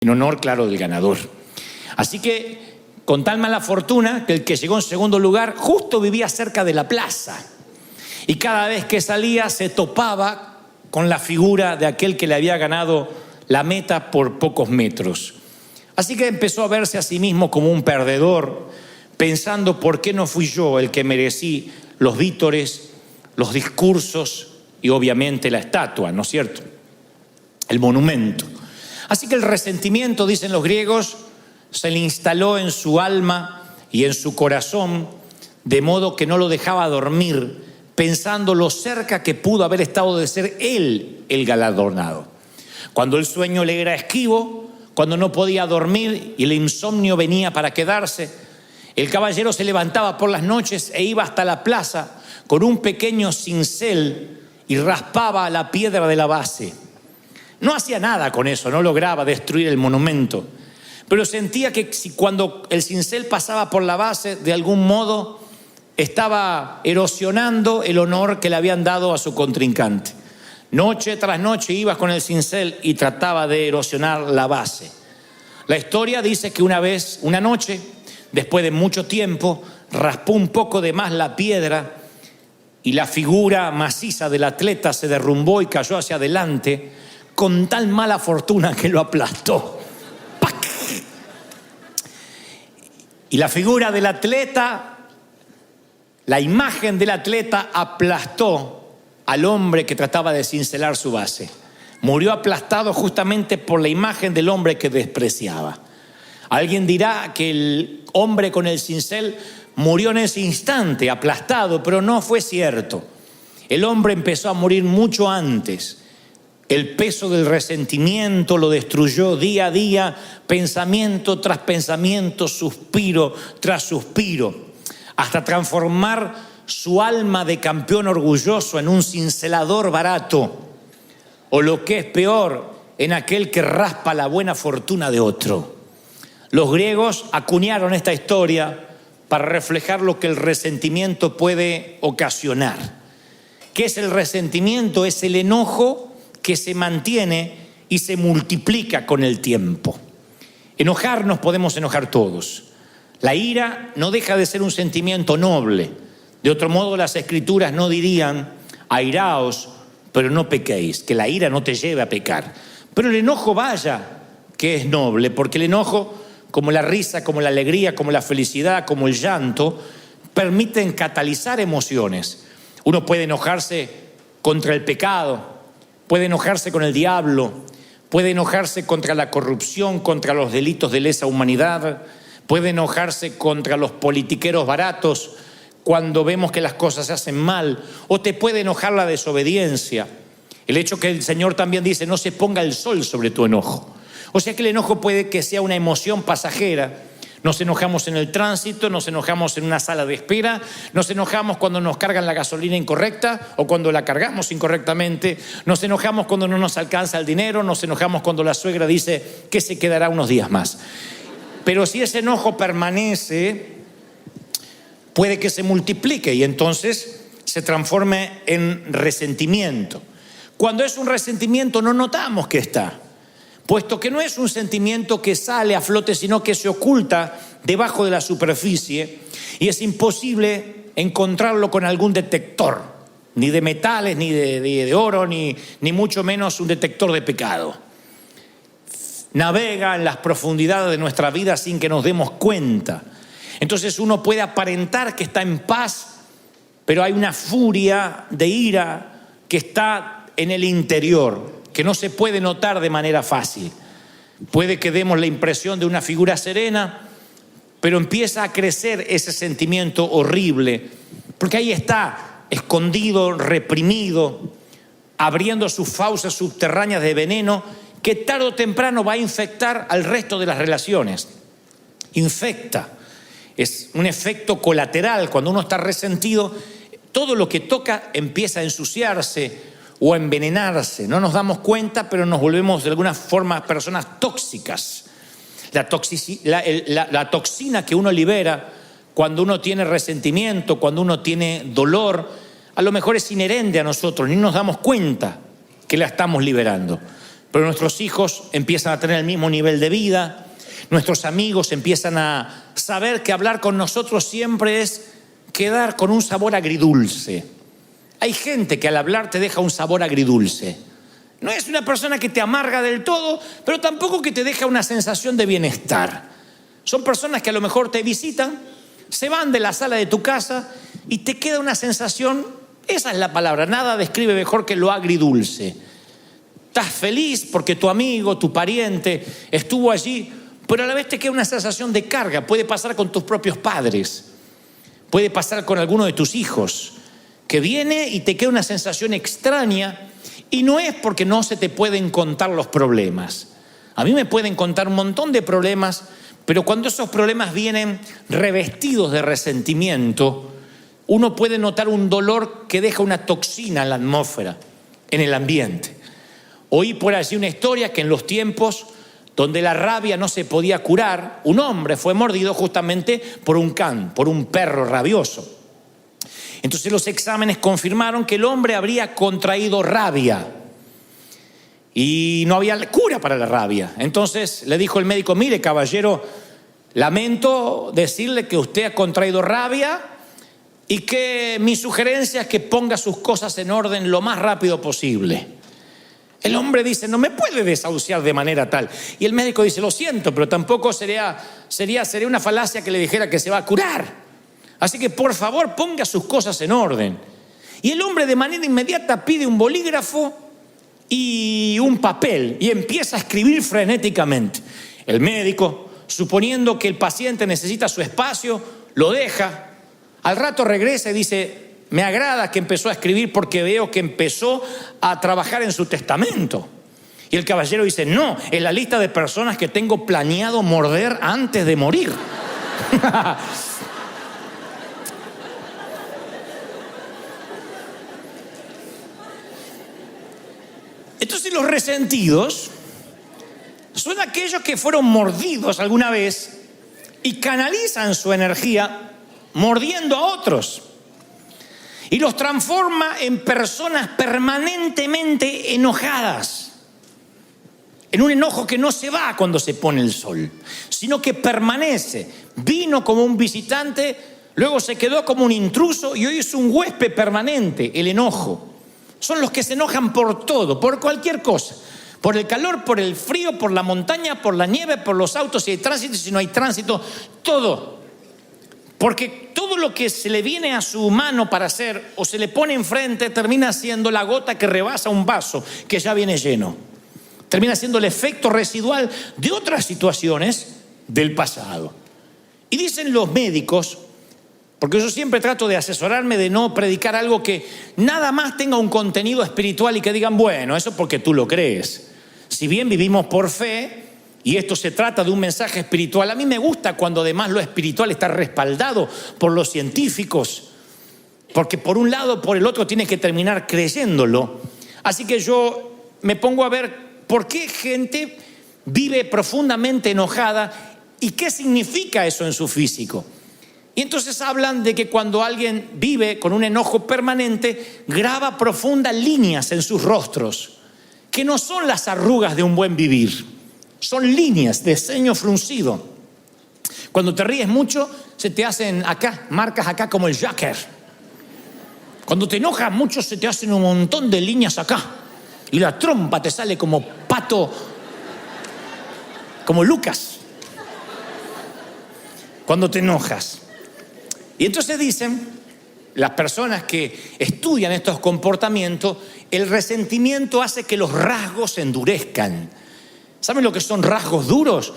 en honor, claro, del ganador. Así que, con tal mala fortuna, que el que llegó en segundo lugar justo vivía cerca de la plaza. Y cada vez que salía se topaba con la figura de aquel que le había ganado la meta por pocos metros. Así que empezó a verse a sí mismo como un perdedor, pensando por qué no fui yo el que merecí los vítores, los discursos y obviamente la estatua, ¿no es cierto? El monumento. Así que el resentimiento, dicen los griegos, se le instaló en su alma y en su corazón, de modo que no lo dejaba dormir, pensando lo cerca que pudo haber estado de ser él el galardonado. Cuando el sueño le era esquivo, cuando no podía dormir y el insomnio venía para quedarse, el caballero se levantaba por las noches e iba hasta la plaza con un pequeño cincel y raspaba la piedra de la base. No hacía nada con eso, no lograba destruir el monumento, pero sentía que cuando el cincel pasaba por la base, de algún modo estaba erosionando el honor que le habían dado a su contrincante. Noche tras noche iba con el cincel y trataba de erosionar la base. La historia dice que una noche, después de mucho tiempo, raspó un poco de más la piedra y la figura maciza del atleta se derrumbó y cayó hacia adelante con tal mala fortuna que lo aplastó. ¡Pac! Y la figura del atleta, la imagen del atleta aplastó al hombre que trataba de cincelar su base. Murió aplastado justamente por la imagen del hombre que despreciaba. Alguien dirá que el hombre con el cincel murió en ese instante, aplastado, pero no fue cierto. El hombre empezó a morir mucho antes. El peso del resentimiento lo destruyó día a día, pensamiento tras pensamiento, suspiro tras suspiro, hasta transformar su alma de campeón orgulloso en un cincelador barato, o lo que es peor, en aquel que raspa la buena fortuna de otro. Los griegos acuñaron esta historia para reflejar lo que el resentimiento puede ocasionar. ¿Qué es el resentimiento? Es el enojo que se mantiene y se multiplica con el tiempo. Enojarnos podemos enojar todos. La ira no deja de ser un sentimiento noble. De otro modo, las Escrituras no dirían: airaos, pero no pequéis, que la ira no te lleve a pecar. Pero el enojo, vaya que es noble, porque el enojo, como la risa, como la alegría, como la felicidad, como el llanto, permiten catalizar emociones. Uno puede enojarse contra el pecado, puede enojarse con el diablo, puede enojarse contra la corrupción, contra los delitos de lesa humanidad, puede enojarse contra los politiqueros baratos cuando vemos que las cosas se hacen mal, o te puede enojar la desobediencia. El hecho que el Señor también dice: no se ponga el sol sobre tu enojo. O sea que el enojo puede que sea una emoción pasajera. Nos enojamos en el tránsito, nos enojamos en una sala de espera, nos enojamos cuando nos cargan la gasolina incorrecta o cuando la cargamos incorrectamente, nos enojamos cuando no nos alcanza el dinero, nos enojamos cuando la suegra dice que se quedará unos días más. Pero si ese enojo permanece, puede que se multiplique y entonces se transforme en resentimiento. Cuando es un resentimiento no notamos que está, puesto que no es un sentimiento que sale a flote, sino que se oculta debajo de la superficie y es imposible encontrarlo con algún detector, ni de metales, ni de oro, ni mucho menos un detector de pecado. Navega en las profundidades de nuestra vida sin que nos demos cuenta. Entonces uno puede aparentar que está en paz, pero hay una furia de ira que está en el interior, que no se puede notar de manera fácil. Puede que demos la impresión de una figura serena, pero empieza a crecer ese sentimiento horrible, porque ahí está, escondido, reprimido, abriendo sus fauces subterráneas de veneno, que tarde o temprano va a infectar al resto de las relaciones. Infecta. Es un efecto colateral. Cuando uno está resentido, todo lo que toca empieza a ensuciarse o a envenenarse. No nos damos cuenta, pero nos volvemos de alguna forma personas tóxicas. La toxina que uno libera cuando uno tiene resentimiento, cuando uno tiene dolor, a lo mejor es inherente a nosotros, ni nos damos cuenta que la estamos liberando. pero nuestros hijos empiezan a tener el mismo nivel de vida, nuestros amigos empiezan a saber que hablar con nosotros siempre es quedar con un sabor agridulce. Hay gente que al hablar te deja un sabor agridulce. No es una persona que te amarga del todo, pero tampoco que te deja una sensación de bienestar. Son personas que a lo mejor te visitan, se van de la sala de tu casa y te queda una sensación, esa es la palabra, nada describe mejor que lo agridulce. Estás feliz porque tu amigo, tu pariente estuvo allí, pero a la vez te queda una sensación de carga. Puede pasar con tus propios padres, puede pasar con alguno de tus hijos, que viene y te queda una sensación extraña, y no es porque no se te pueden contar los problemas. A mí me pueden contar un montón de problemas, pero cuando esos problemas vienen revestidos de resentimiento, uno puede notar un dolor que deja una toxina en la atmósfera, en el ambiente. Oí por allí una historia que en los tiempos donde la rabia no se podía curar, un hombre fue mordido justamente por un can, por un perro rabioso. Entonces los exámenes confirmaron que el hombre habría contraído rabia y no había cura para la rabia. Entonces le dijo el médico: mire, caballero, lamento decirle que usted ha contraído rabia y que mi sugerencia es que ponga sus cosas en orden lo más rápido posible. El hombre dice: no me puede desahuciar de manera tal. Y el médico dice: lo siento, pero tampoco sería una falacia que le dijera que se va a curar. Así que por favor ponga sus cosas en orden. Y el hombre de manera inmediata pide un bolígrafo y un papel y empieza a escribir frenéticamente. El médico, suponiendo que el paciente necesita su espacio, lo deja. Al rato regresa y dice: me agrada que empezó a escribir porque veo que empezó a trabajar en su testamento. Y el caballero dice: no, es la lista de personas que tengo planeado morder antes de morir. Entonces los resentidos son aquellos que fueron mordidos alguna vez y canalizan su energía mordiendo a otros y los transforma en personas permanentemente enojadas, en un enojo que no se va cuando se pone el sol, sino que permanece. Vino como un visitante, luego se quedó como un intruso y hoy es un huésped permanente, el enojo. Son los que se enojan por todo, por cualquier cosa. Por el calor, por el frío, por la montaña, por la nieve, por los autos, si hay tránsito, si no hay tránsito, todo. Porque todo lo que se le viene a su mano para hacer o se le pone enfrente termina siendo la gota que rebasa un vaso que ya viene lleno. Termina siendo el efecto residual de otras situaciones del pasado. Y dicen los médicos, porque yo siempre trato de asesorarme de no predicar algo que nada más tenga un contenido espiritual y que digan: bueno, eso porque tú lo crees. Si bien vivimos por fe y esto se trata de un mensaje espiritual, a mí me gusta cuando además lo espiritual está respaldado por los científicos, porque por un lado o por el otro tienes que terminar creyéndolo. Así que yo me pongo a ver por qué gente vive profundamente enojada y qué significa eso en su físico. Y entonces hablan de que cuando alguien vive con un enojo permanente, graba profundas líneas en sus rostros, que no son las arrugas de un buen vivir, son líneas de ceño fruncido. Cuando te ríes mucho, se te hacen acá, marcas acá como el Joker. Cuando te enojas mucho, se te hacen un montón de líneas acá. Y la trompa te sale como pato, como Lucas, cuando te enojas. Y entonces dicen las personas que estudian estos comportamientos, el resentimiento hace que los rasgos se endurezcan. ¿Saben lo que son rasgos duros?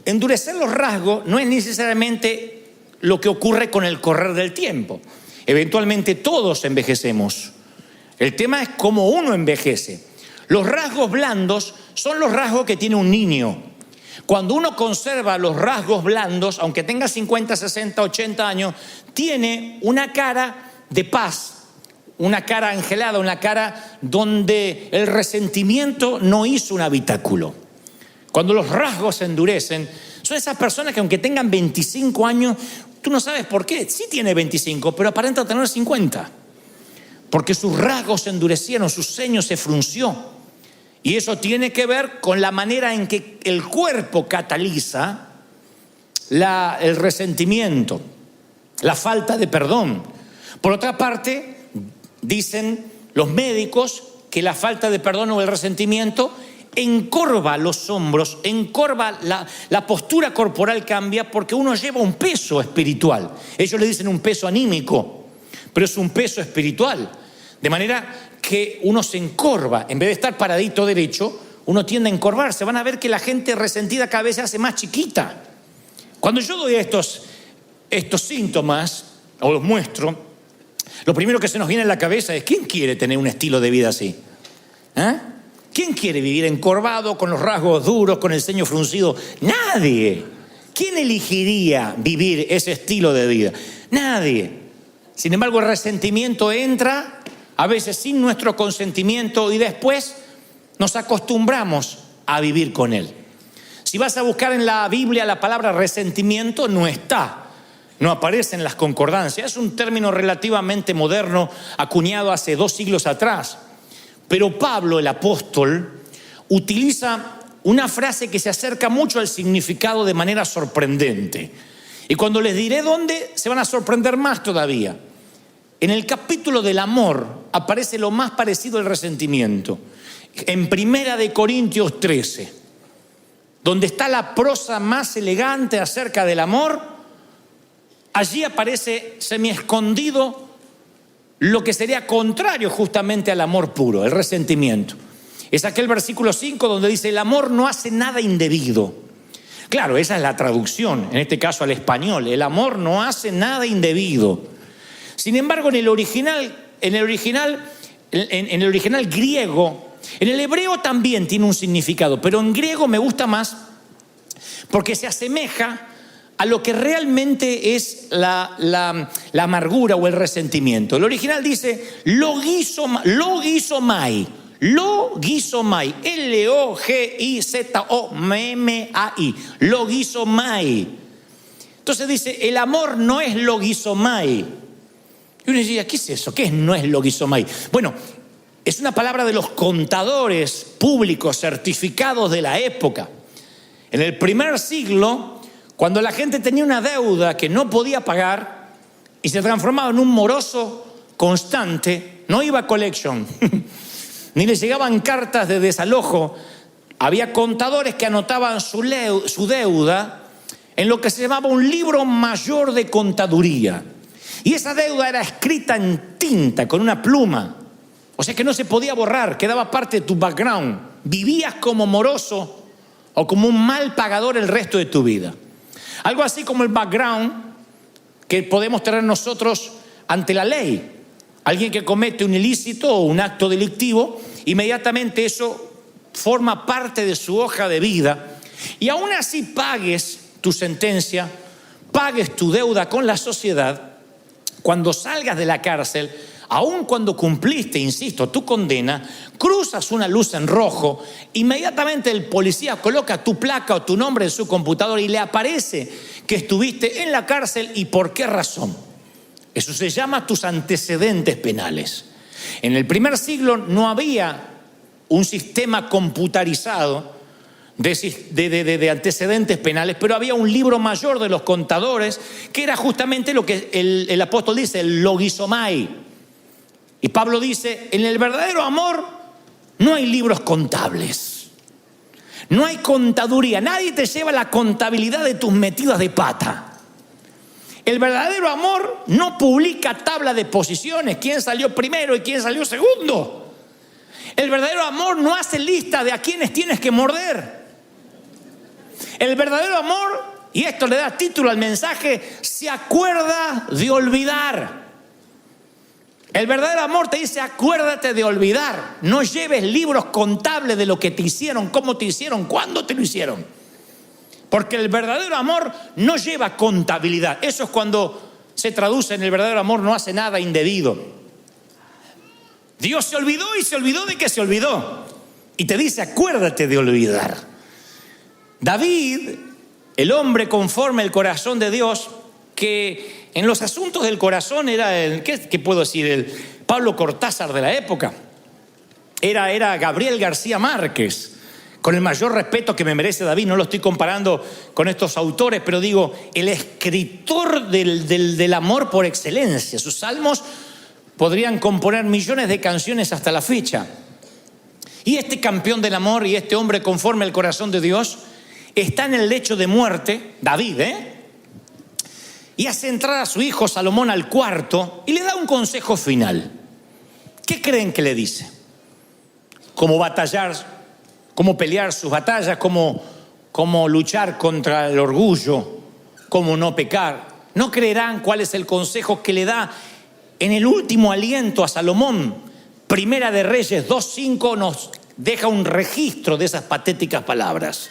Endurecer los rasgos no es necesariamente lo que ocurre con el correr del tiempo. Eventualmente todos envejecemos. El tema es cómo uno envejece. Los rasgos blandos son los rasgos que tiene un niño. Cuando uno conserva los rasgos blandos, aunque tenga 50, 60, 80 años, tiene una cara de paz, una cara angelada, una cara donde el resentimiento no hizo un habitáculo. Cuando los rasgos se endurecen, son esas personas que aunque tengan 25 años, tú no sabes por qué. Sí tiene 25, pero aparenta tener 50. Porque sus rasgos se endurecieron, su ceño se frunció. Y eso tiene que ver con la manera en que el cuerpo cataliza el resentimiento, la falta de perdón. Por otra parte, dicen los médicos que la falta de perdón o el resentimiento encorva los hombros, encorva la postura corporal, cambia porque uno lleva un peso espiritual. Ellos le dicen un peso anímico, pero es un peso espiritual. De manera que uno se encorva, en vez de estar paradito derecho, uno tiende a encorvarse. Van a ver que la gente resentida cada vez se hace más chiquita. Cuando yo doy estos síntomas, o los muestro, lo primero que se nos viene a la cabeza es: ¿quién quiere tener un estilo de vida así? ¿Quién quiere vivir encorvado, con los rasgos duros, con el ceño fruncido? Nadie. ¿Quién elegiría vivir ese estilo de vida? Nadie. Sin embargo, el resentimiento entra, a veces sin nuestro consentimiento, y después nos acostumbramos a vivir con él. Si vas a buscar en la Biblia la palabra resentimiento, no está. No aparece en las concordancias. Es un término relativamente moderno, acuñado hace 2 siglos atrás. Pero Pablo, el apóstol, utiliza una frase que se acerca mucho al significado de manera sorprendente. Y cuando les diré dónde, se van a sorprender más todavía. En el capítulo del amor aparece lo más parecido al resentimiento. En 1 Corintios 13, donde está la prosa más elegante acerca del amor, allí aparece semi-escondido lo que sería contrario justamente al amor puro, el resentimiento. Es aquel versículo 5 donde dice: el amor no hace nada indebido. Claro, esa es la traducción, en este caso al español. El amor no hace nada indebido. Sin embargo, en el original griego, en el hebreo también tiene un significado, pero en griego me gusta más porque se asemeja a lo que realmente es la amargura o el resentimiento. El original dice logizomai, Logizomai, logizomai. Entonces dice: el amor no es logizomai. Y uno diría: ¿qué es eso? ¿Qué no es logizomai? Bueno, es una palabra de los contadores públicos certificados de la época. En el primer siglo, cuando la gente tenía una deuda que no podía pagar y se transformaba en un moroso constante, no iba a collection, ni le llegaban cartas de desalojo. Había contadores que anotaban su deuda en lo que se llamaba un libro mayor de contaduría. Y esa deuda era escrita en tinta, con una pluma. O sea que no se podía borrar, quedaba parte de tu background. Vivías como moroso o como un mal pagador el resto de tu vida. Algo así como el background que podemos tener nosotros ante la ley. Alguien que comete un ilícito o un acto delictivo, inmediatamente eso forma parte de su hoja de vida. Y aún así pagues tu sentencia, pagues tu deuda con la sociedad, cuando salgas de la cárcel, aun cuando cumpliste, insisto, tu condena, cruzas una luz en rojo, inmediatamente el policía coloca tu placa o tu nombre en su computadora y le aparece que estuviste en la cárcel y por qué razón. Eso se llama tus antecedentes penales. En el primer siglo no había un sistema computarizado de antecedentes penales, pero había un libro mayor de los contadores que era justamente lo que el apóstol dice, el logizomai. Y Pablo dice: en el verdadero amor no hay libros contables, no hay contaduría, nadie te lleva la contabilidad de tus metidas de pata. El verdadero amor no publica tabla de posiciones, quién salió primero y quién salió segundo. El verdadero amor no hace lista de a quienes tienes que morder. El verdadero amor, y esto le da título al mensaje, se acuerda de olvidar. El verdadero amor te dice: acuérdate de olvidar. No lleves libros contables de lo que te hicieron, cómo te hicieron, cuándo te lo hicieron. Porque el verdadero amor no lleva contabilidad. Eso es cuando se traduce en: el verdadero amor no hace nada indebido. Dios se olvidó y se olvidó de que se olvidó. Y te dice: acuérdate de olvidar. David, el hombre conforme al corazón de Dios, que en los asuntos del corazón era ¿qué puedo decir? El Pablo Cortázar de la época. era Gabriel García Márquez. Con el mayor respeto que me merece David, no lo estoy comparando con estos autores, pero digo, el escritor del amor por excelencia. Sus salmos podrían componer millones de canciones hasta la fecha. Y este campeón del amor y este hombre conforme al corazón de Dios está en el lecho de muerte, David, y hace entrar a su hijo Salomón al cuarto y le da un consejo final. ¿Qué creen que le dice? Cómo batallar, cómo pelear sus batallas, cómo luchar contra el orgullo, cómo no pecar. No creerán cuál es el consejo que le da en el último aliento a Salomón. Primera de Reyes 2:5 nos deja un registro de esas patéticas palabras.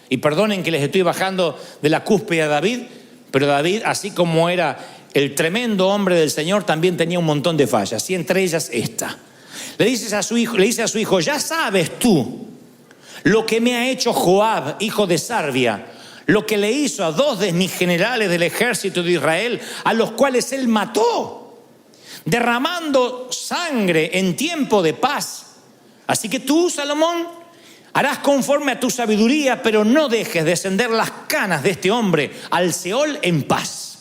Y perdonen que les estoy bajando de la cúspide a David, pero David, así como era el tremendo hombre del Señor, también tenía un montón de fallas, y entre ellas esta. Le dice a su hijo, ya sabes tú lo que me ha hecho Joab, hijo de Sarvia, lo que le hizo a 2 de mis generales del ejército de Israel, a los cuales él mató, derramando sangre en tiempo de paz. Así que tú, Salomón, harás conforme a tu sabiduría, pero no dejes descender las canas de este hombre al Seol en paz.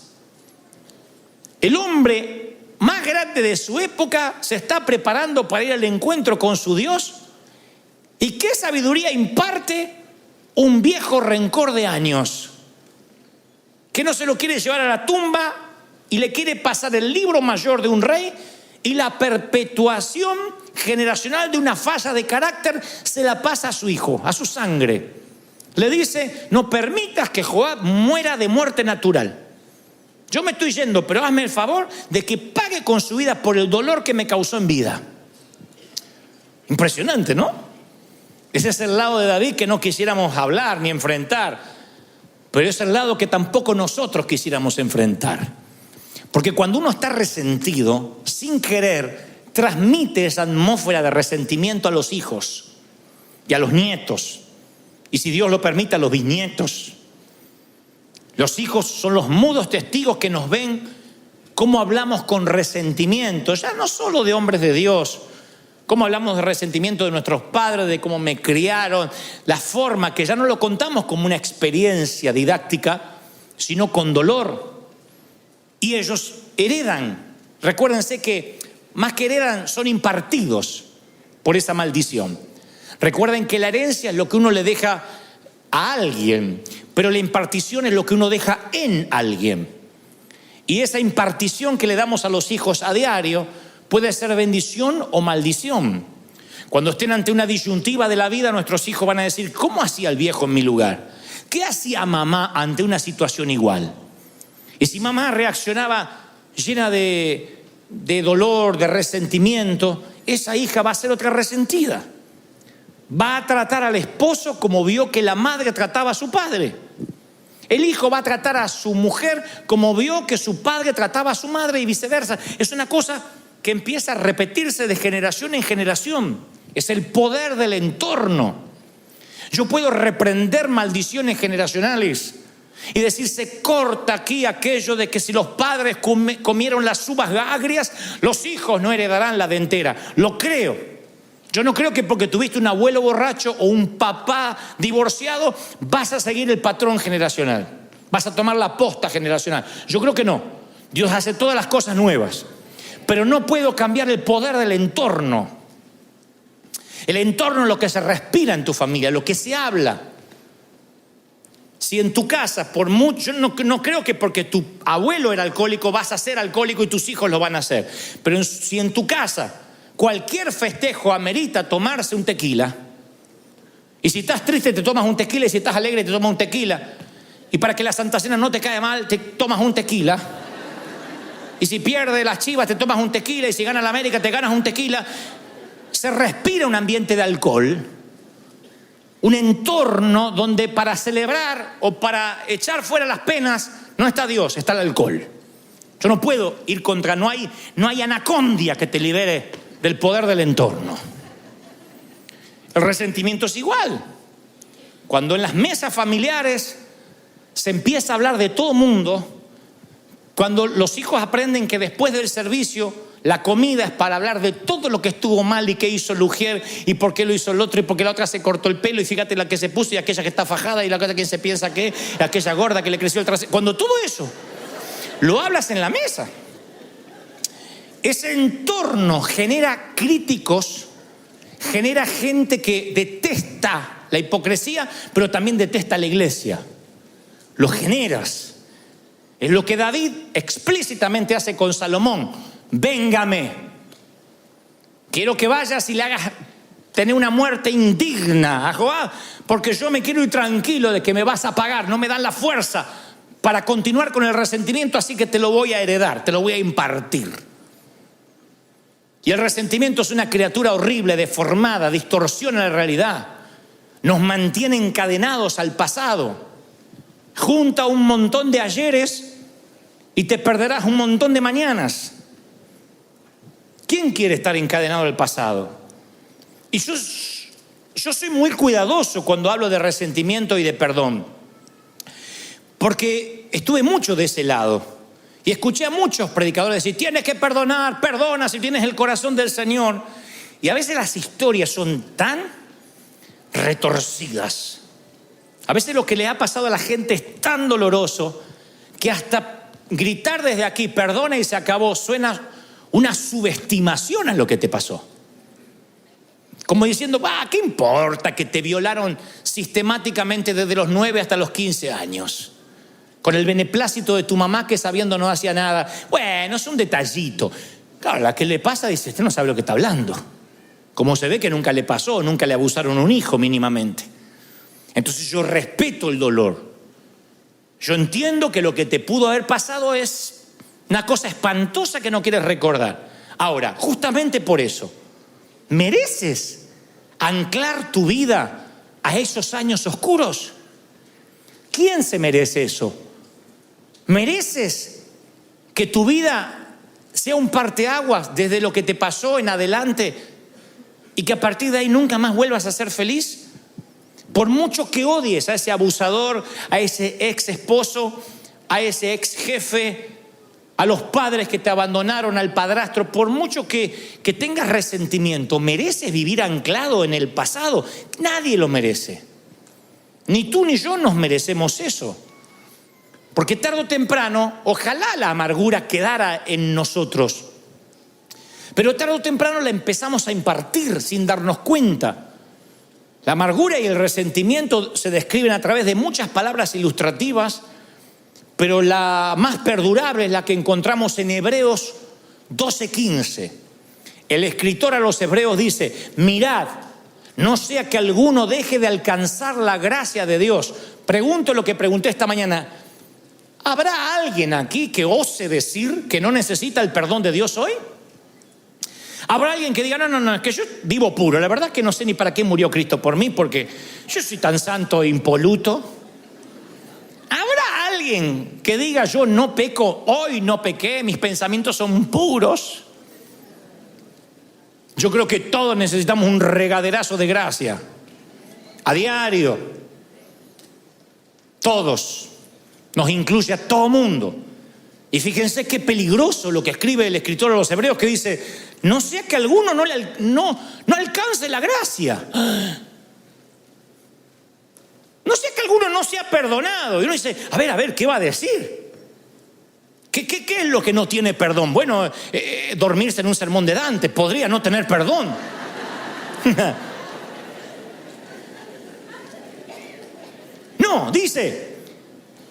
El hombre más grande de su época se está preparando para ir al encuentro con su Dios. ¿Y qué sabiduría imparte? Un viejo rencor de años, que no se lo quiere llevar a la tumba y le quiere pasar el libro mayor de un rey, y la perpetuación generacional de una falla de carácter se la pasa a su hijo, a su sangre. Le dice, no permitas que Joab muera de muerte natural. Yo me estoy yendo, pero hazme el favor de que pague con su vida por el dolor que me causó en vida. Impresionante, ¿no? Ese es el lado de David que no quisiéramos hablar ni enfrentar, pero es el lado que tampoco nosotros quisiéramos enfrentar. Porque cuando uno está resentido, sin querer, transmite esa atmósfera de resentimiento a los hijos y a los nietos. Y si Dios lo permite, a los bisnietos. Los hijos son los mudos testigos que nos ven cómo hablamos con resentimiento, ya no solo de hombres de Dios, cómo hablamos de resentimiento de nuestros padres, de cómo me criaron, la forma que ya no lo contamos como una experiencia didáctica, sino con dolor. Y ellos heredan. Recuérdense que más que heredan, son impartidos por esa maldición. Recuerden que la herencia es lo que uno le deja a alguien, pero la impartición es lo que uno deja en alguien. Y esa impartición que le damos a los hijos a diario puede ser bendición o maldición. Cuando estén ante una disyuntiva de la vida, nuestros hijos van a decir, ¿cómo hacía el viejo en mi lugar? ¿Qué hacía mamá ante una situación igual? Y si mamá reaccionaba llena de dolor, de resentimiento, esa hija va a ser otra resentida. Va a tratar al esposo como vio que la madre trataba a su padre. El hijo va a tratar a su mujer como vio que su padre trataba a su madre y viceversa. Es una cosa que empieza a repetirse de generación en generación. Es el poder del entorno. Yo puedo reprender maldiciones generacionales y decir, se corta aquí aquello de que si los padres comieron las uvas agrias, los hijos no heredarán la dentera. Lo creo. Yo no creo que porque tuviste un abuelo borracho o un papá divorciado vas a seguir el patrón generacional, vas a tomar la posta generacional. Yo creo que no. Dios hace todas las cosas nuevas, pero no puedo cambiar el poder del entorno. El entorno es lo que se respira en tu familia, lo que se habla. Si en tu casa, por mucho, no creo que porque tu abuelo era alcohólico vas a ser alcohólico y tus hijos lo van a hacer. Pero si en tu casa cualquier festejo amerita tomarse un tequila, y si estás triste te tomas un tequila, y si estás alegre te tomas un tequila, y para que la Santa Cena no te caiga mal te tomas un tequila, y si pierde las Chivas te tomas un tequila, y si gana la América te ganas un tequila. Se respira un ambiente de alcohol, un entorno donde para celebrar o para echar fuera las penas no está Dios, está el alcohol. Yo no puedo ir contra, no hay anacondia que te libere del poder del entorno. El resentimiento es igual. Cuando en las mesas familiares se empieza a hablar de todo mundo, cuando los hijos aprenden que después del servicio La comida es para hablar de todo lo que estuvo mal y qué hizo el ujier y por qué lo hizo el otro y por qué la otra se cortó el pelo y fíjate la que se puso y aquella que está fajada y la cosa que se piensa que y aquella gorda que le creció el trasero. Cuando todo eso lo hablas en la mesa, ese entorno genera críticos, genera gente que detesta la hipocresía, pero también detesta la iglesia. Lo generas. Es lo que David explícitamente hace con Salomón. Véngame, quiero que vayas y le hagas tener una muerte indigna a Joab, porque yo me quiero ir tranquilo de que me vas a pagar, no me dan la fuerza para continuar con el resentimiento, así que te lo voy a heredar, te lo voy a impartir. Y el resentimiento es una criatura horrible, deformada, distorsiona la realidad, nos mantiene encadenados al pasado, junta un montón de ayeres y te perderás un montón de mañanas. ¿Quién quiere estar encadenado al pasado? Y yo soy muy cuidadoso cuando hablo de resentimiento y de perdón, porque estuve mucho de ese lado y escuché a muchos predicadores decir: tienes que perdonar, perdona si tienes el corazón del Señor. Y a veces las historias son tan retorcidas, a veces lo que le ha pasado a la gente es tan doloroso que hasta gritar desde aquí perdona y se acabó suena una subestimación a lo que te pasó. Como diciendo, ¿qué importa que te violaron sistemáticamente desde los 9 hasta los 15 años? Con el beneplácito de tu mamá que sabiendo no hacía nada. Bueno, es un detallito. Claro, la que le pasa dice, usted no sabe lo que está hablando. Como se ve que nunca le pasó, nunca le abusaron a un hijo mínimamente. Entonces yo respeto el dolor. Yo entiendo que lo que te pudo haber pasado es una cosa espantosa que no quieres recordar. Ahora, justamente por eso, ¿mereces anclar tu vida a esos años oscuros? ¿Quién se merece eso? ¿Mereces que tu vida sea un parteaguas desde lo que te pasó en adelante y que a partir de ahí nunca más vuelvas a ser feliz? Por mucho que odies a ese abusador, a ese ex esposo, a ese ex jefe, a los padres que te abandonaron, al padrastro, por mucho que tengas resentimiento, ¿mereces vivir anclado en el pasado? Nadie lo merece. Ni tú ni yo nos merecemos eso. Porque tarde o temprano, ojalá la amargura quedara en nosotros, pero tarde o temprano la empezamos a impartir sin darnos cuenta. La amargura y el resentimiento se describen a través de muchas palabras ilustrativas, pero la más perdurable es la que encontramos en Hebreos 12:15. El escritor a los hebreos dice: mirad, no sea que alguno deje de alcanzar la gracia de Dios. Pregunto lo que pregunté esta mañana: ¿habrá alguien aquí que ose decir que no necesita el perdón de Dios hoy? ¿Habrá alguien que diga, no, es que yo vivo puro, la verdad es que no sé ni para qué murió Cristo por mí, porque yo soy tan santo e impoluto? ¿Habrá alguien que diga, yo no peco, hoy no pequé, mis pensamientos son puros? Yo creo que todos necesitamos un regaderazo de gracia a diario. Todos. Nos incluye a todo mundo. Y fíjense qué peligroso lo que escribe el escritor a los hebreos, que dice: no sea que alguno no alcance la gracia. No sea que alguno no sea perdonado. Y uno dice, a ver, ¿qué va a decir? ¿Qué es lo que no tiene perdón? Bueno, dormirse en un sermón de Dante podría no tener perdón. No, dice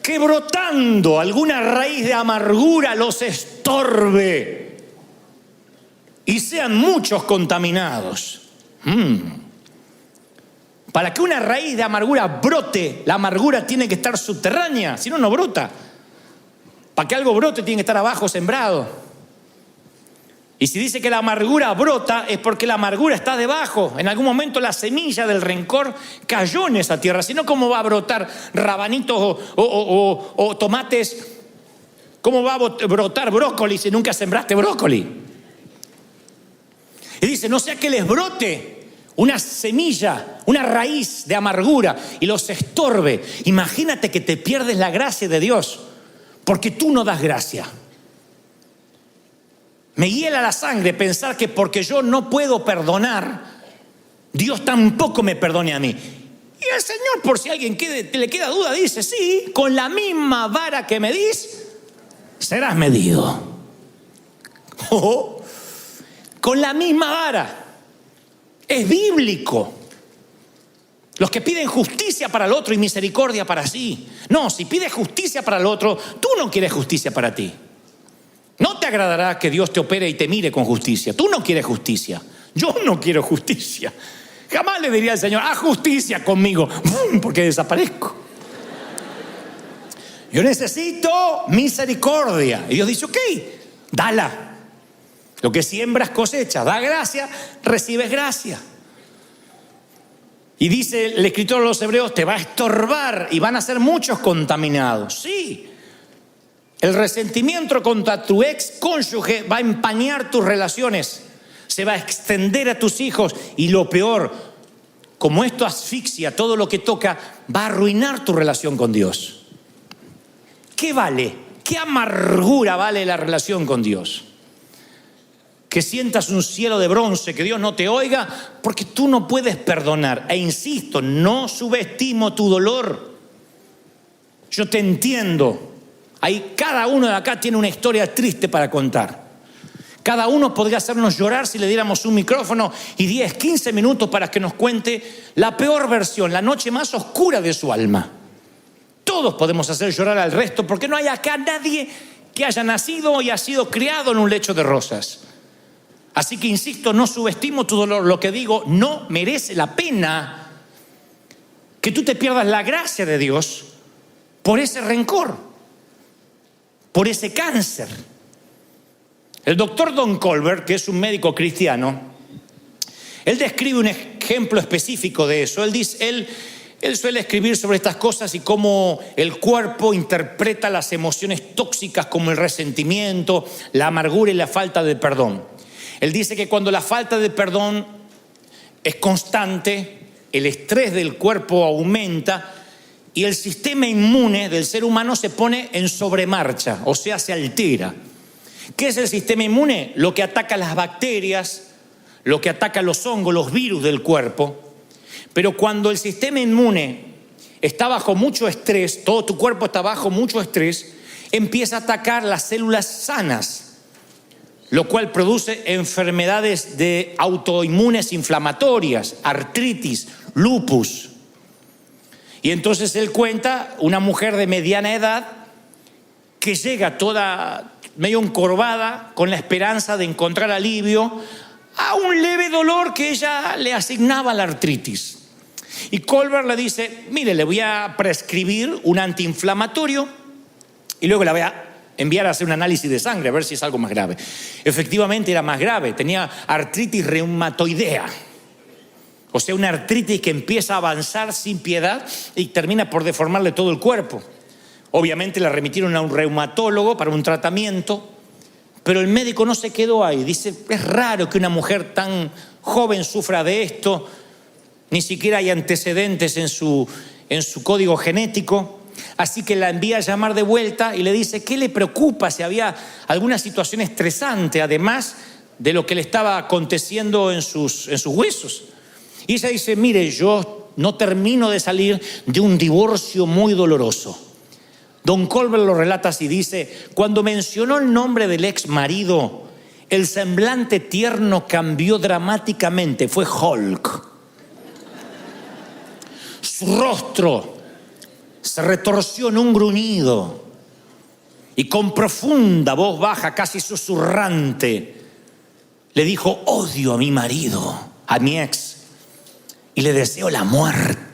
que brotando alguna raíz de amargura los estorbe y sean muchos contaminados. Para que una raíz de amargura brote, la amargura tiene que estar subterránea, si no, no brota. Para que algo brote tiene que estar abajo sembrado. Y si dice que la amargura brota, es porque la amargura está debajo. En algún momento la semilla del rencor cayó en esa tierra. Si no, ¿cómo va a brotar rabanitos o tomates? ¿Cómo va a brotar brócoli si nunca sembraste brócoli? Y dice, no sea que les brote una semilla, una raíz de amargura y los estorbe. Imagínate que te pierdes la gracia de Dios porque tú no das gracia. Me hiela la sangre pensar que porque yo no puedo perdonar, Dios tampoco me perdone a mí. Y el Señor, por si a alguien le queda duda, dice, sí, con la misma vara que medís, serás medido. Con la misma vara. Es bíblico. Los que piden justicia para el otro y misericordia para sí. No, si pides justicia para el otro, tú no quieres justicia para ti. No te agradará que Dios te opere y te mire con justicia. Tú no quieres justicia. Yo no quiero justicia. Jamás le diría al Señor, haz justicia conmigo, porque desaparezco. Yo necesito misericordia. Y Dios dice, ok, dala. Lo que siembras cosecha, da gracia, recibes gracia. Y dice el escritor de los Hebreos, te va a estorbar y van a ser muchos contaminados. Sí. El resentimiento contra tu ex cónyuge va a empañar tus relaciones, se va a extender a tus hijos y lo peor, como esto asfixia todo lo que toca, va a arruinar tu relación con Dios. ¿Qué vale? ¿Qué amargura vale la relación con Dios? Que sientas un cielo de bronce, que Dios no te oiga porque tú no puedes perdonar. E insisto, no subestimo tu dolor. Yo te entiendo. Ahí cada uno de acá tiene una historia triste para contar. Cada uno podría hacernos llorar si le diéramos un micrófono y 10, 15 minutos para que nos cuente la peor versión, la noche más oscura de su alma. Todos podemos hacer llorar al resto porque no hay acá nadie que haya nacido y ha sido criado en un lecho de rosas. Así que insisto, no subestimo tu dolor. Lo que digo, no merece la pena que tú te pierdas la gracia de Dios por ese rencor, por ese cáncer. El doctor Don Colbert, que es un médico cristiano, él describe un ejemplo específico de eso. Él suele escribir sobre estas cosas y cómo el cuerpo interpreta las emociones tóxicas como el resentimiento, la amargura y la falta de perdón. Él dice que cuando la falta de perdón es constante, el estrés del cuerpo aumenta y el sistema inmune del ser humano se pone en sobremarcha, o sea, se altera. ¿Qué es el sistema inmune? Lo que ataca las bacterias, lo que ataca los hongos, los virus del cuerpo. Pero cuando el sistema inmune está bajo mucho estrés, todo tu cuerpo está bajo mucho estrés, empieza a atacar las células sanas, lo cual produce enfermedades de autoinmunes inflamatorias, artritis, lupus. Y entonces él cuenta una mujer de mediana edad que llega toda medio encorvada con la esperanza de encontrar alivio a un leve dolor que ella le asignaba a la artritis. Y Colbert le dice, mire, le voy a prescribir un antiinflamatorio y luego la voy a enviar a hacer un análisis de sangre a ver si es algo más grave. Efectivamente era más grave, tenía artritis reumatoidea. O sea, una artritis que empieza a avanzar sin piedad y termina por deformarle todo el cuerpo. Obviamente la remitieron a un reumatólogo para un tratamiento, pero el médico no se quedó ahí. Dice, es raro que una mujer tan joven sufra de esto, ni siquiera hay antecedentes en su código genético. Así que la envía a llamar de vuelta y le dice, ¿qué le preocupa? Si había alguna situación estresante, además de lo que le estaba aconteciendo en sus huesos. Y ella dice, mire, yo no termino de salir de un divorcio muy doloroso. Don Colbert lo relata así, dice, cuando mencionó el nombre del ex marido, el semblante tierno cambió dramáticamente, fue Hulk. Su rostro se retorció en un gruñido y con profunda voz baja, casi susurrante, le dijo, odio a mi marido, a mi ex, y le deseo la muerte.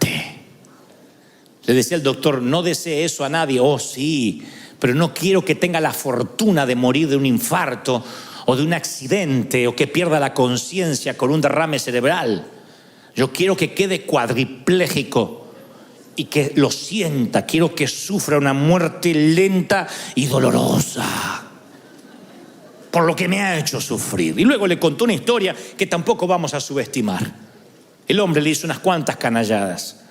Le decía el doctor, no desee eso a nadie. Oh, sí, pero no quiero que tenga la fortuna de morir de un infarto o de un accidente o que pierda la conciencia con un derrame cerebral. Yo quiero que quede cuadripléjico y que lo sienta. Quiero que sufra una muerte lenta y dolorosa por lo que me ha hecho sufrir. Y luego le contó una historia que tampoco vamos a subestimar. El hombre le hizo unas cuantas canalladas,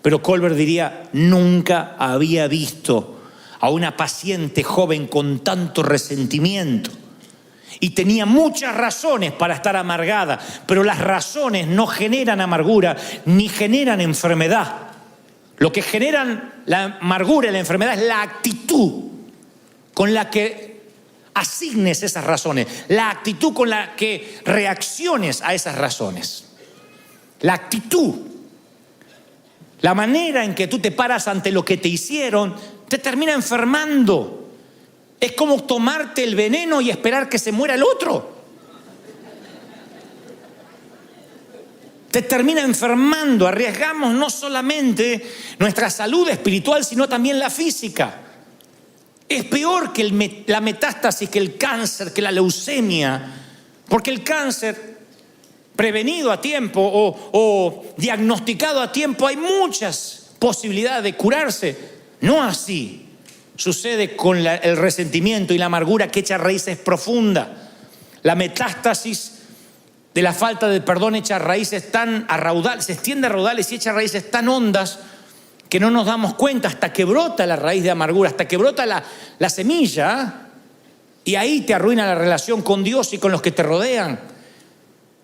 pero Colbert diría, nunca había visto a una paciente joven con tanto resentimiento. y tenía muchas razones para estar amargada, pero las razones no generan amargura ni generan enfermedad. Lo que generan la amargura y la enfermedad es la actitud con la que asignes esas razones, la actitud con la que reacciones a esas razones. La actitud, la manera en que tú te paras ante lo que te hicieron, te termina enfermando. Es como tomarte el veneno y esperar que se muera el otro. Te termina enfermando. Arriesgamos no solamente nuestra salud espiritual, sino también la física. Es peor que la metástasis, que el cáncer, que la leucemia, porque el cáncer prevenido a tiempo o diagnosticado a tiempo, hay muchas posibilidades de curarse. No así sucede con el resentimiento y la amargura, que echa raíces profundas. La metástasis de la falta de perdón echa raíces tan a raudales, se extiende a raudales y echa raíces tan hondas que no nos damos cuenta hasta que brota la raíz de amargura, hasta que brota la semilla, y ahí te arruina la relación con Dios y con los que te rodean.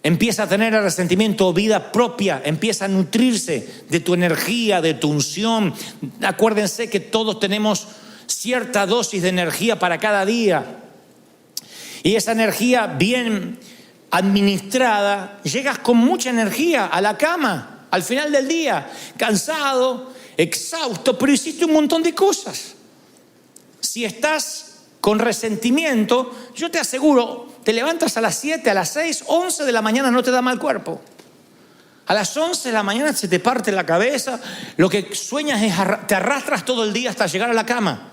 Empieza a tener el resentimiento vida propia, empieza a nutrirse de tu energía, de tu unción. Acuérdense que todos tenemos cierta dosis de energía para cada día, y esa energía bien administrada, llegas con mucha energía a la cama al final del día, cansado, exhausto, pero hiciste un montón de cosas. Si estás con resentimiento, yo te aseguro, te levantas a las 7, a las 6, 11 de la mañana, no te da mal cuerpo. A las 11 de la mañana se te parte la cabeza, lo que sueñas es te arrastras todo el día hasta llegar a la cama.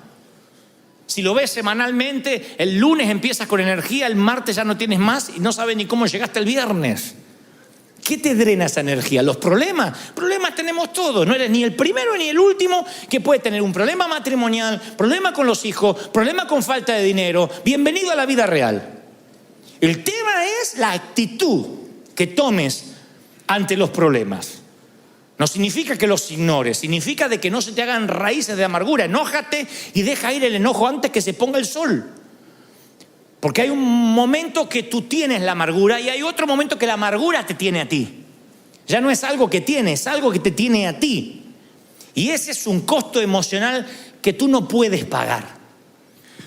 Si lo ves semanalmente, el lunes empiezas con energía, el martes ya no tienes más y no sabes ni cómo llegaste el viernes. ¿Qué te drena esa energía? Los problemas. Problemas tenemos todos. No eres ni el primero ni el último que puede tener un problema matrimonial, problema con los hijos, problema con falta de dinero. Bienvenido a la vida real. El tema es la actitud que tomes ante los problemas. No significa que los ignores, significa de que no se te hagan raíces de amargura. Enójate y deja ir el enojo antes que se ponga el sol. Porque hay un momento que tú tienes la amargura y hay otro momento que la amargura te tiene a ti. Ya no es algo que tienes, es algo que te tiene a ti. Y ese es un costo emocional que tú no puedes pagar.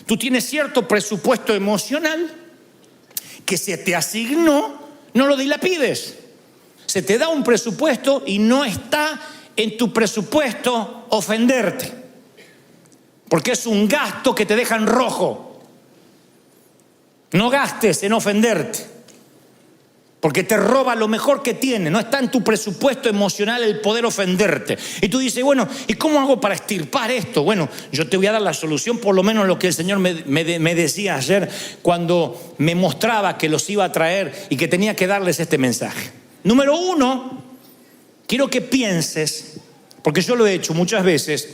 Tú tienes cierto presupuesto emocional que se te asignó, no lo dilapides. Se te da un presupuesto y no está en tu presupuesto ofenderte, porque es un gasto que te deja en rojo. No gastes en ofenderte, porque te roba lo mejor que tiene. No está en tu presupuesto emocional el poder ofenderte. Y tú dices, bueno, ¿y cómo hago para extirpar esto? Bueno, yo te voy a dar la solución, por lo menos lo que el Señor me decía ayer cuando me mostraba que los iba a traer y que tenía que darles este mensaje. Número 1, quiero que pienses, porque yo lo he hecho muchas veces,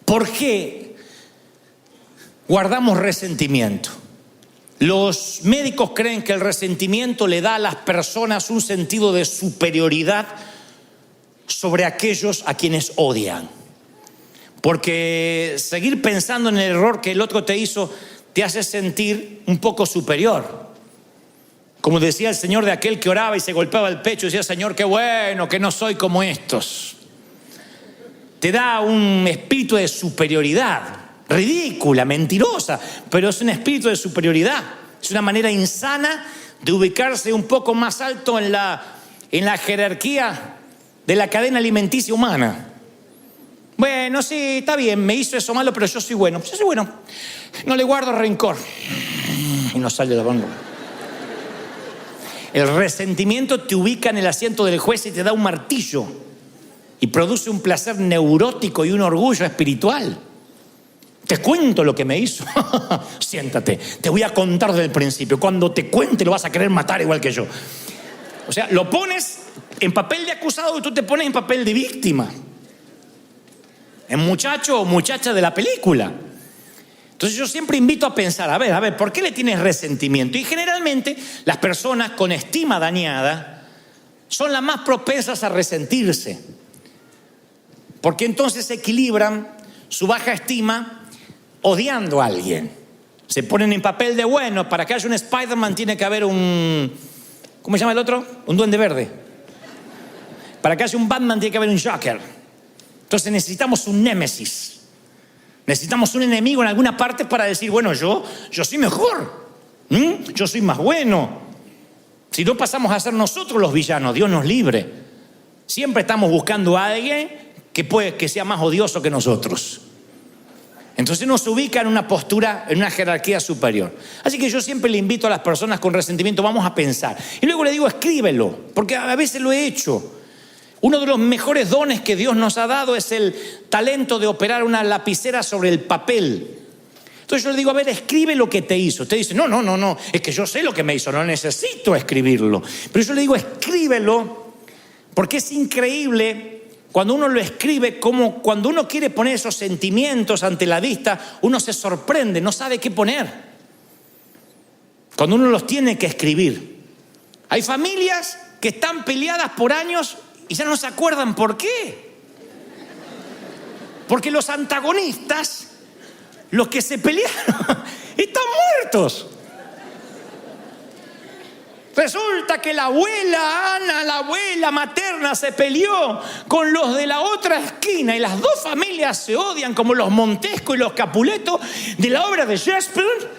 ¿por qué guardamos resentimiento? Los médicos creen que el resentimiento le da a las personas un sentido de superioridad sobre aquellos a quienes odian. Porque seguir pensando en el error que el otro te hizo te hace sentir un poco superior. Como decía el Señor de aquel que oraba y se golpeaba el pecho y decía, Señor, qué bueno que no soy como estos. Te da un espíritu de superioridad, ridícula, mentirosa, pero es un espíritu de superioridad. Es una manera insana de ubicarse un poco más alto en la jerarquía de la cadena alimenticia humana. Bueno, sí, está bien, me hizo eso malo, pero yo soy bueno. Yo soy bueno, no le guardo rencor. Y no sale la boca. El resentimiento te ubica en el asiento del juez y te da un martillo y produce un placer neurótico y un orgullo espiritual. Te cuento lo que me hizo. Siéntate, te voy a contar desde el principio. Cuando te cuente lo vas a querer matar igual que yo. O sea, lo pones en papel de acusado y tú te pones en papel de víctima. En muchacho o muchacha de la película. Entonces yo siempre invito a pensar, a ver, ¿por qué le tienes resentimiento? Y generalmente las personas con estima dañada son las más propensas a resentirse, porque entonces equilibran su baja estima odiando a alguien. Se ponen en papel de bueno. Para que haya un Spider-Man tiene que haber un... ¿Cómo se llama el otro? Un duende verde. Para que haya un Batman tiene que haber un Joker. Entonces necesitamos un némesis. Necesitamos un enemigo en alguna parte para decir, bueno, yo soy mejor. Yo soy más bueno. Si no pasamos a ser nosotros los villanos, Dios nos libre. Siempre estamos buscando a alguien que sea más odioso que nosotros. Entonces nos ubica en una postura, en una jerarquía superior. Así que yo siempre le invito a las personas con resentimiento, vamos a pensar. Y luego le digo, escríbelo, porque a veces lo he hecho. Uno de los mejores dones que Dios nos ha dado es el talento de operar una lapicera sobre el papel. Entonces yo le digo, a ver, escribe lo que te hizo. Usted dice, no, es que yo sé lo que me hizo, no necesito escribirlo. Pero yo le digo, escríbelo, porque es increíble cuando uno lo escribe, como cuando uno quiere poner esos sentimientos ante la vista, uno se sorprende, no sabe qué poner. Cuando uno los tiene que escribir. Hay familias que están peleadas por años y ya no se acuerdan por qué. Porque los antagonistas, los que se pelearon, están muertos. Resulta que la abuela Ana, la abuela materna, se peleó con los de la otra esquina y las dos familias se odian como los Montesco y los Capuleto de la obra de Shakespeare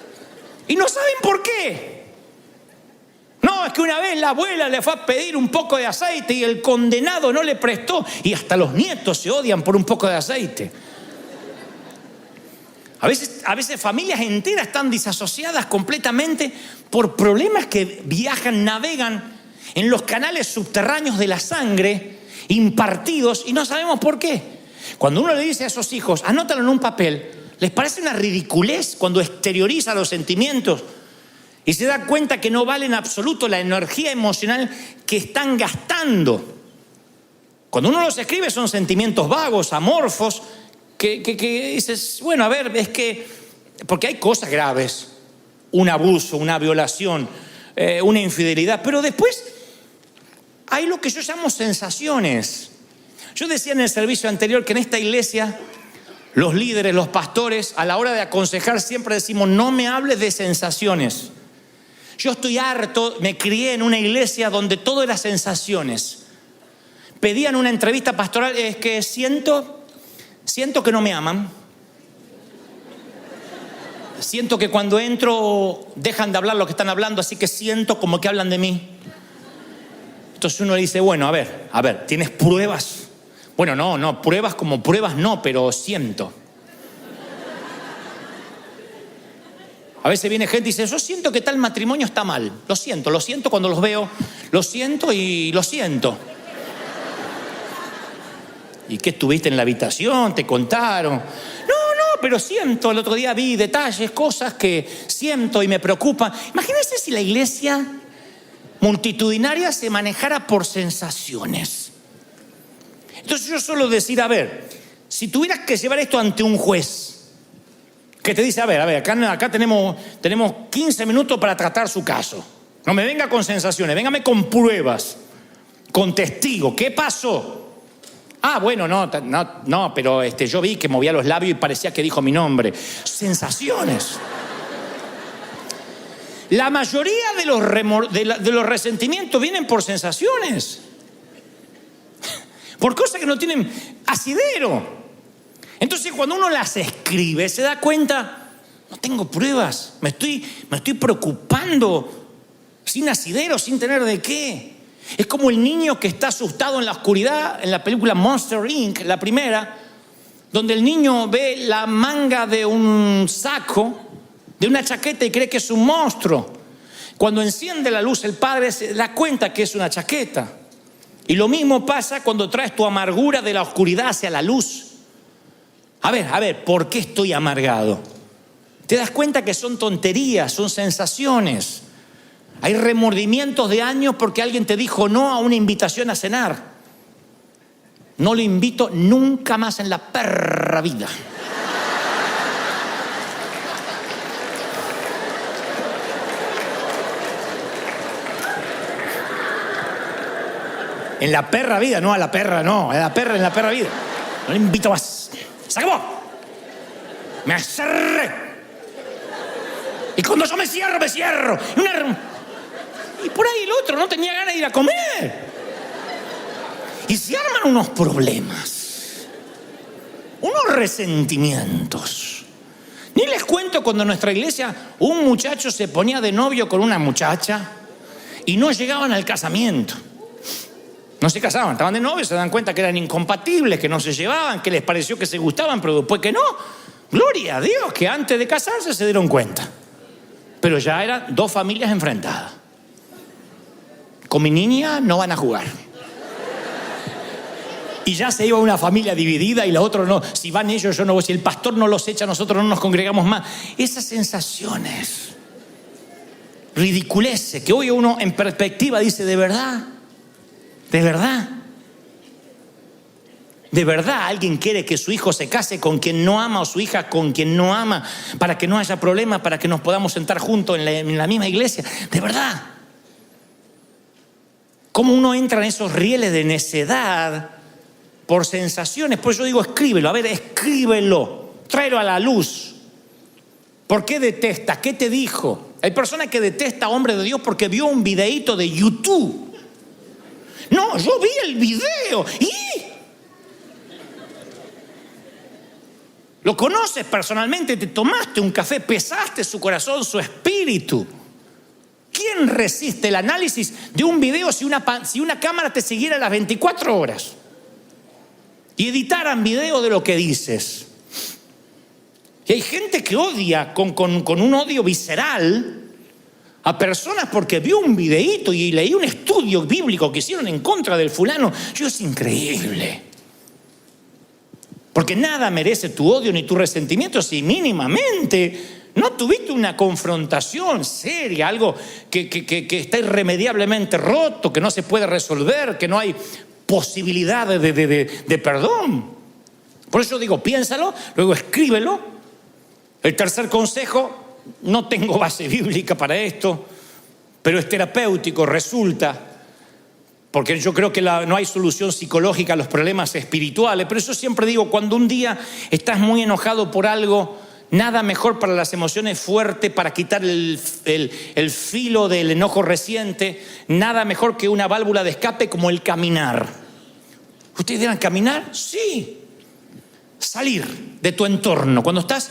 y no saben por qué. No, es que una vez la abuela le fue a pedir un poco de aceite y el condenado no le prestó y hasta los nietos se odian por un poco de aceite. A veces familias enteras están disasociadas completamente por problemas que viajan, navegan en los canales subterráneos de la sangre, impartidos, y no sabemos por qué. Cuando uno le dice a esos hijos, anótalo en un papel, les parece una ridiculez cuando exterioriza los sentimientos y se da cuenta que no vale en absoluto la energía emocional que están gastando. Cuando uno los escribe son sentimientos vagos, amorfos, que dices, bueno, a ver, es que, porque hay cosas graves, un abuso, una violación, una infidelidad, pero después hay lo que yo llamo sensaciones. Yo decía en el servicio anterior que en esta iglesia los líderes, los pastores, a la hora de aconsejar siempre decimos, no me hables de sensaciones. Yo estoy harto, me crié en una iglesia donde todo era sensaciones. Pedían una entrevista pastoral, es que siento que no me aman. Siento que cuando entro dejan de hablar lo que están hablando, así que siento como que hablan de mí. Entonces uno le dice, bueno, a ver, ¿tienes pruebas? Bueno, no, pruebas como pruebas no, pero siento. A veces viene gente y dice, yo siento que tal matrimonio está mal. Lo siento cuando los veo, lo siento y lo siento. ¿Y qué estuviste en la habitación? ¿Te contaron? No, pero siento. El otro día vi detalles, cosas que siento y me preocupan. Imagínense si la iglesia multitudinaria se manejara por sensaciones. Entonces yo suelo decir, a ver, si tuvieras que llevar esto ante un juez, que te dice, a ver, acá tenemos 15 minutos para tratar su caso. No me venga con sensaciones, véngame con pruebas, con testigos. ¿Qué pasó? Ah, bueno, no, pero yo vi que movía los labios y parecía que dijo mi nombre. Sensaciones. La mayoría de los resentimientos vienen por sensaciones. Por cosas que no tienen asidero. Entonces cuando uno las escribe se da cuenta, no tengo pruebas, me estoy preocupando sin asidero, sin tener de qué. Es como el niño que está asustado en la oscuridad en la película Monster Inc., la primera, donde el niño ve la manga de un saco, de una chaqueta y cree que es un monstruo. Cuando enciende la luz el padre se da cuenta que es una chaqueta. Y lo mismo pasa cuando traes tu amargura de la oscuridad hacia la luz. A ver, ¿por qué estoy amargado? Te das cuenta que son tonterías, son sensaciones. Hay remordimientos de años porque alguien te dijo no a una invitación a cenar. No lo invito nunca más en la perra vida. En la perra vida, no a la perra, no. A la perra en la perra vida. No le invito más. ¡Se acabó! Me acerré. Y cuando yo me cierro. Y por ahí el otro no tenía ganas de ir a comer. Y se arman unos problemas, unos resentimientos. Ni les cuento cuando en nuestra iglesia un muchacho se ponía de novio con una muchacha y no llegaban al casamiento. No se casaban, estaban de novio, se dan cuenta que eran incompatibles, que no se llevaban, que les pareció que se gustaban, pero después que no. Gloria a Dios que antes de casarse se dieron cuenta. Pero ya eran dos familias enfrentadas. Con mi niña no van a jugar. Y ya se iba una familia dividida y la otra no. Si van ellos, yo no voy. Si el pastor no los echa, nosotros no nos congregamos más. Esas sensaciones, ridiculeces, que hoy uno en perspectiva dice, ¿de verdad? ¿De verdad? ¿De verdad alguien quiere que su hijo se case con quien no ama o su hija con quien no ama para que no haya problema, para que nos podamos sentar juntos en la misma iglesia? ¿De verdad? ¿Cómo uno entra en esos rieles de necedad por sensaciones? Pues yo digo, escríbelo, a ver, escríbelo, tráelo a la luz. ¿Por qué detestas? ¿Qué te dijo? Hay personas que detestan a hombres de Dios porque vio un videíto de YouTube. No, yo vi el video y... Lo conoces personalmente, te tomaste un café, pesaste su corazón, su espíritu. ¿Quién resiste el análisis de un video si una cámara te siguiera las 24 horas? Y editaran video de lo que dices. Y hay gente que odia con un odio visceral a personas porque vio un videíto y leí un estudio bíblico que hicieron en contra del fulano. Es increíble. Porque nada merece tu odio ni tu resentimiento si mínimamente no tuviste una confrontación seria, algo que está irremediablemente roto, que no se puede resolver, que no hay posibilidad de perdón. Por eso digo, piénsalo, luego escríbelo. El tercer consejo, no tengo base bíblica para esto, pero es terapéutico, resulta, porque yo creo que no hay solución psicológica a los problemas espirituales. Pero eso siempre digo, cuando un día estás muy enojado por algo, nada mejor para las emociones fuerte, para quitar el filo del enojo reciente, nada mejor que una válvula de escape como el caminar. ¿Ustedes dirán caminar? Sí. Salir de tu entorno. Cuando estás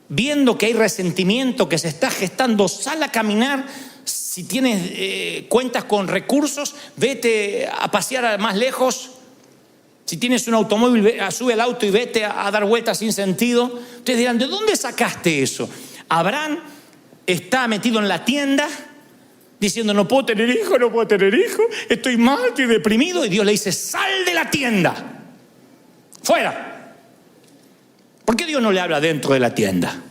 viendo que hay resentimiento, que se está gestando, sal a caminar. Si tienes cuentas con recursos, vete a pasear más lejos. Si tienes un automóvil, sube al auto y vete a dar vueltas sin sentido. Ustedes dirán, ¿de dónde sacaste eso? Abraham está metido en la tienda diciendo, no puedo tener hijo, estoy mal, estoy deprimido. Y Dios le dice, sal de la tienda, fuera. ¿Por qué Dios no le habla dentro de la tienda?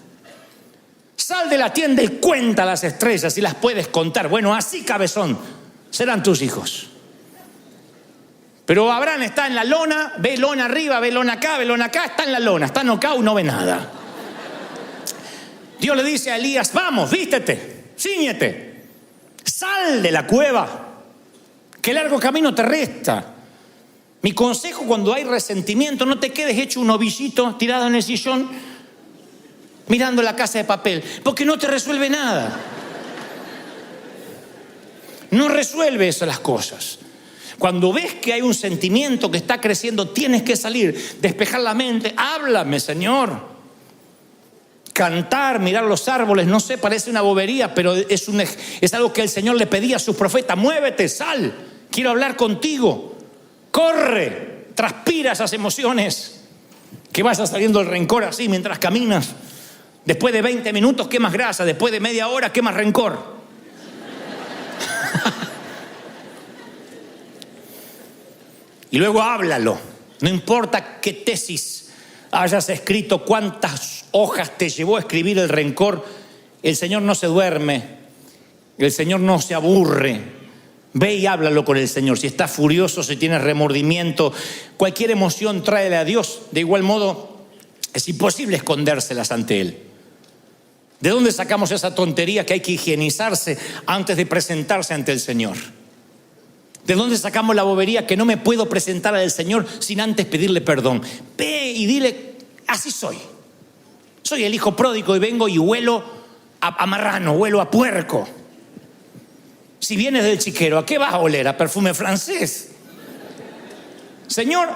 Sal de la tienda y cuenta las estrellas si las puedes contar. Bueno, así, cabezón, serán tus hijos. Pero Abraham está en la lona, ve lona arriba, ve lona acá, está en la lona, está knockout, no ve nada. Dios le dice a Elías, vamos, vístete, cíñete, sal de la cueva, que largo camino te resta. Mi consejo cuando hay resentimiento, no te quedes hecho un ovillito tirado en el sillón mirando la Casa de Papel, porque no te resuelve nada. No resuelve eso las cosas. Cuando ves que hay un sentimiento que está creciendo, tienes que salir, despejar la mente. Háblame, Señor. Cantar, mirar los árboles, no sé, parece una bobería, pero es algo que el Señor le pedía a sus profetas. Muévete, sal, quiero hablar contigo. Corre, transpira esas emociones. Que vaya saliendo el rencor así mientras caminas. Después de 20 minutos quemas grasa, después de media hora quemas rencor. Y luego háblalo. No importa qué tesis hayas escrito, cuántas hojas te llevó a escribir el rencor, el Señor no se duerme, el Señor no se aburre. Ve y háblalo con el Señor. Si estás furioso, si tienes remordimiento, cualquier emoción tráele a Dios. De igual modo, es imposible escondérselas ante Él. ¿De dónde sacamos esa tontería que hay que higienizarse antes de presentarse ante el Señor? ¿De dónde sacamos la bobería que no me puedo presentar al Señor sin antes pedirle perdón? Ve y dile, así soy. Soy el hijo pródigo y vengo y huelo a marrano, huelo a puerco. Si vienes del chiquero, ¿a qué vas a oler? A perfume francés. Señor,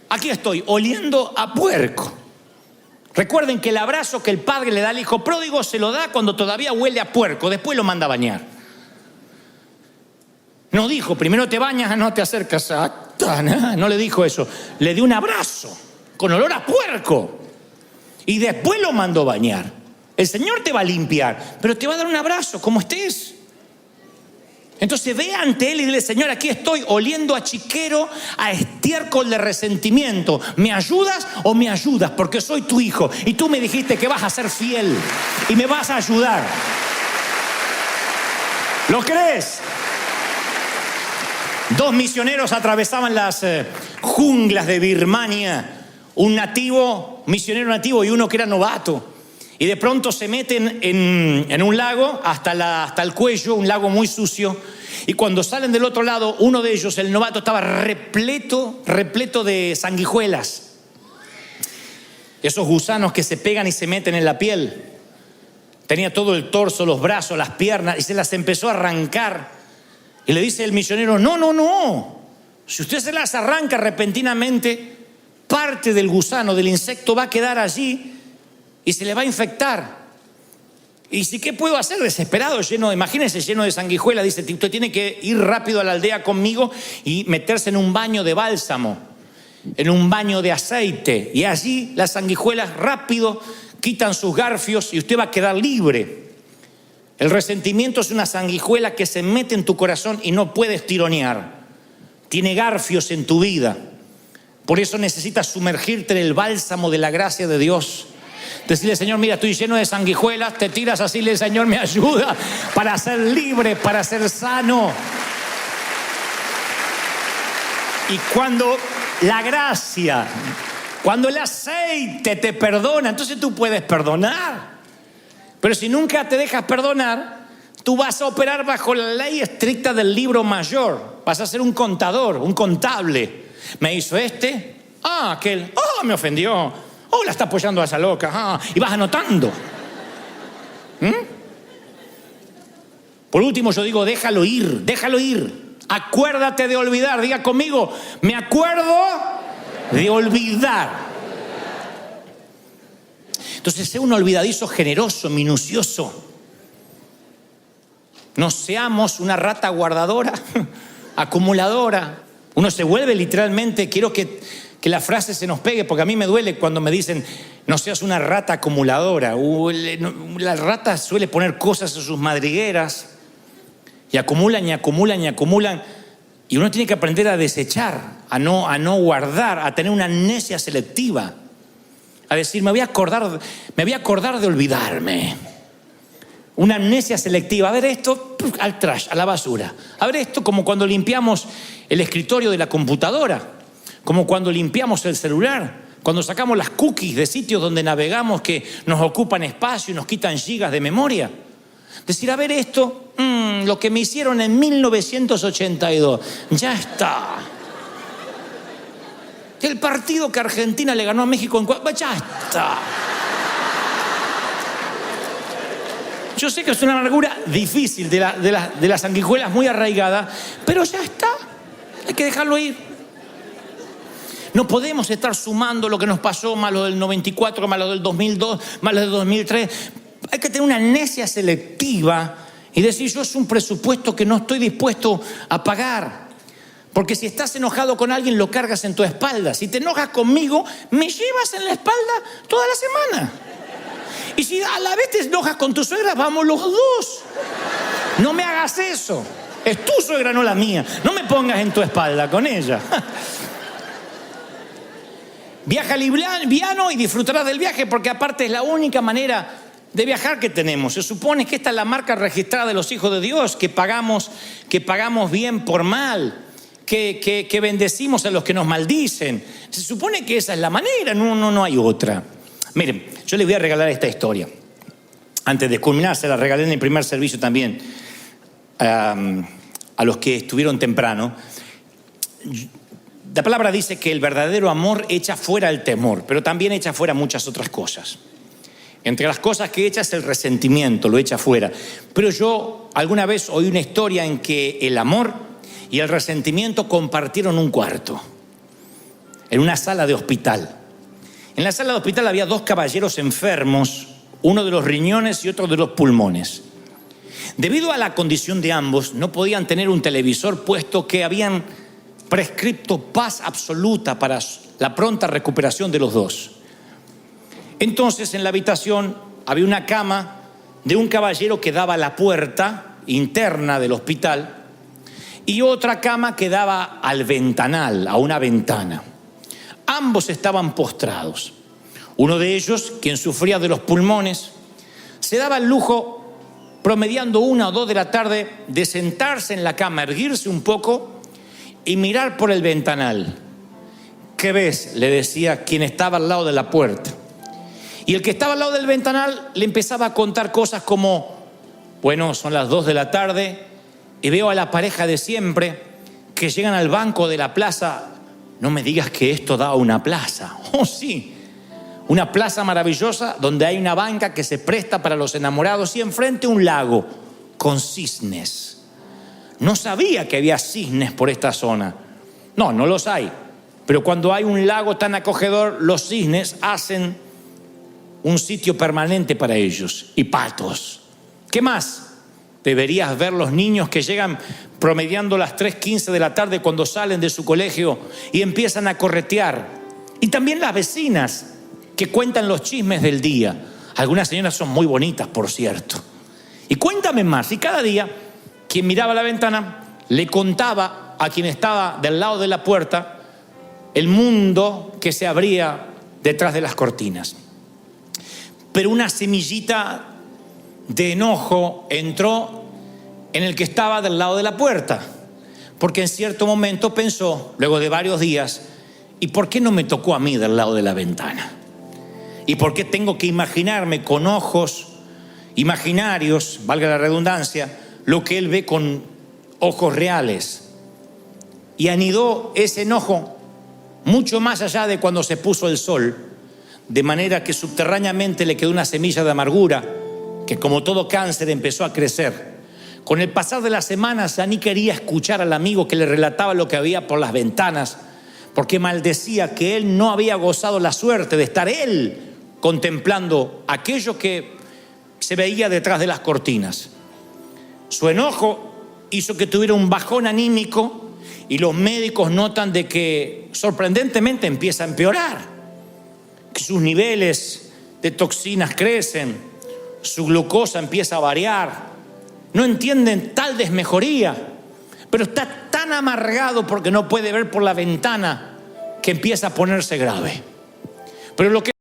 aquí estoy, oliendo a puerco. Recuerden que el abrazo que el padre le da al hijo pródigo se lo da cuando todavía huele a puerco, después lo manda a bañar. No dijo, primero te bañas, no te acercas a... No le dijo eso, le dio un abrazo con olor a puerco y después lo mandó a bañar. El Señor te va a limpiar, pero te va a dar un abrazo como estés. Entonces ve ante Él y dile: Señor, aquí estoy oliendo a chiquero, a estiércol de resentimiento. ¿Me ayudas o me ayudas? Porque soy tu hijo y tú me dijiste que vas a ser fiel y me vas a ayudar. ¿Lo crees? 2 misioneros atravesaban las junglas de Birmania. Un misionero nativo y uno que era novato. Y de pronto se meten en un lago hasta el cuello, un lago muy sucio. Y cuando salen del otro lado, uno de ellos, el novato, estaba repleto de sanguijuelas. Esos gusanos que se pegan y se meten en la piel. Tenía todo el torso, los brazos, las piernas, y se las empezó a arrancar. Y le dice el misionero: no. Si usted se las arranca repentinamente, parte del gusano, del insecto, va a quedar allí y se le va a infectar. Y si, ¿qué puedo hacer? Desesperado, imagínese, lleno de sanguijuela. Dice: usted tiene que ir rápido a la aldea conmigo y meterse en un baño de bálsamo, en un baño de aceite. Y allí las sanguijuelas rápido quitan sus garfios y usted va a quedar libre. El resentimiento es una sanguijuela que se mete en tu corazón y no puedes tironear. Tiene garfios en tu vida. Por eso necesitas sumergirte en el bálsamo de la gracia de Dios. Decirle: Señor, mira, estoy lleno de sanguijuelas. Te tiras así y le dices: Señor, me ayuda para ser libre, para ser sano. Y cuando la gracia, cuando el aceite te perdona, entonces tú puedes perdonar. Pero si nunca te dejas perdonar, tú vas a operar bajo la ley estricta del libro mayor. Vas a ser un contador, un contable. Me hizo aquel, me ofendió. La está apoyando a esa loca. Y vas anotando. Por último yo digo: déjalo ir. Acuérdate de olvidar. Diga conmigo: me acuerdo de olvidar. Entonces, sea un olvidadizo generoso, minucioso. No seamos una rata guardadora, acumuladora. Uno se vuelve literalmente, quiero que la frase se nos pegue, porque a mí me duele cuando me dicen: no seas una rata acumuladora. La rata suele poner cosas en sus madrigueras y acumulan. Y uno tiene que aprender a desechar, a no guardar, a tener una amnesia selectiva. A decir: me voy a acordar de olvidarme. Una amnesia selectiva. A ver esto, al trash, a la basura. A ver esto, como cuando limpiamos el escritorio de la computadora, como cuando limpiamos el celular, cuando sacamos las cookies de sitios donde navegamos que nos ocupan espacio y nos quitan gigas de memoria. Decir: a ver esto, lo que me hicieron en 1982, ya está. El partido que Argentina le ganó a México ya está. Yo sé que es una amargura difícil de las sanguijuelas muy arraigada, pero ya está. Hay que dejarlo ir. No podemos estar sumando lo que nos pasó, más lo del 94, más lo del 2002, más lo del 2003. Hay que tener una amnesia selectiva y decir: yo es un presupuesto que no estoy dispuesto a pagar. Porque si estás enojado con alguien, lo cargas en tu espalda. Si te enojas conmigo, me llevas en la espalda toda la semana. Y si a la vez te enojas con tu suegra, vamos los dos. No me hagas eso. Es tu suegra, no la mía. No me pongas en tu espalda con ella. Viaja liviano y disfrutarás del viaje, porque aparte es la única manera de viajar que tenemos. Se supone que esta es la marca registrada de los hijos de Dios, que pagamos bien por mal. Que bendecimos a los que nos maldicen. Se supone que esa es la manera, no hay otra. Miren, yo les voy a regalar esta historia. Antes de culminar, se la regalé en el primer servicio también a los que estuvieron temprano. La palabra dice que el verdadero amor echa fuera el temor, pero también echa fuera muchas otras cosas. Entre las cosas que echa es el resentimiento, lo echa afuera. Pero yo alguna vez oí una historia en que el amor y el resentimiento compartieron un cuarto, en una sala de hospital. En la sala de hospital había dos caballeros enfermos, uno de los riñones y otro de los pulmones. Debido a la condición de ambos, no podían tener un televisor, puesto que habían prescripto paz absoluta para la pronta recuperación de los dos. Entonces, en la habitación había una cama de un caballero que daba a la puerta interna del hospital y otra cama que daba al ventanal, a una ventana. Ambos estaban postrados. Uno de ellos, quien sufría de los pulmones, se daba el lujo, promediando 1 o 2 de la tarde, de sentarse en la cama, erguirse un poco y mirar por el ventanal. ¿Qué ves?, le decía quien estaba al lado de la puerta. Y el que estaba al lado del ventanal le empezaba a contar cosas como: bueno, son las 2 de la tarde y veo a la pareja de siempre que llegan al banco de la plaza. No me digas que esto da a una plaza. Oh, sí, una plaza maravillosa donde hay una banca que se presta para los enamorados y enfrente un lago con cisnes. No sabía que había cisnes por esta zona. No, no los hay. Pero cuando hay un lago tan acogedor, los cisnes hacen un sitio permanente para ellos. Y patos. ¿Qué más? Deberías ver los niños que llegan promediando las 3:15 de la tarde cuando salen de su colegio y empiezan a corretear. Y también las vecinas que cuentan los chismes del día. Algunas señoras son muy bonitas, por cierto. Y cuéntame más. Y cada día, quien miraba la ventana le contaba a quien estaba del lado de la puerta el mundo que se abría detrás de las cortinas. Pero una semillita de enojo entró en el que estaba del lado de la puerta, porque en cierto momento pensó, luego de varios días: ¿y por qué no me tocó a mí del lado de la ventana? ¿Y por qué tengo que imaginarme con ojos imaginarios, valga la redundancia, lo que él ve con ojos reales? Y anidó ese enojo mucho más allá de cuando se puso el sol, de manera que subterráneamente le quedó una semilla de amargura que, como todo cáncer, empezó a crecer. Con el pasar de las semanas ya ni quería escuchar al amigo que le relataba lo que había por las ventanas, porque maldecía que él no había gozado la suerte de estar él contemplando aquello que se veía detrás de las cortinas. Su enojo hizo que tuviera un bajón anímico y los médicos notan de que sorprendentemente empieza a empeorar, que sus niveles de toxinas crecen, su glucosa empieza a variar. No entienden tal desmejoría, pero está tan amargado porque no puede ver por la ventana que empieza a ponerse grave. Pero lo que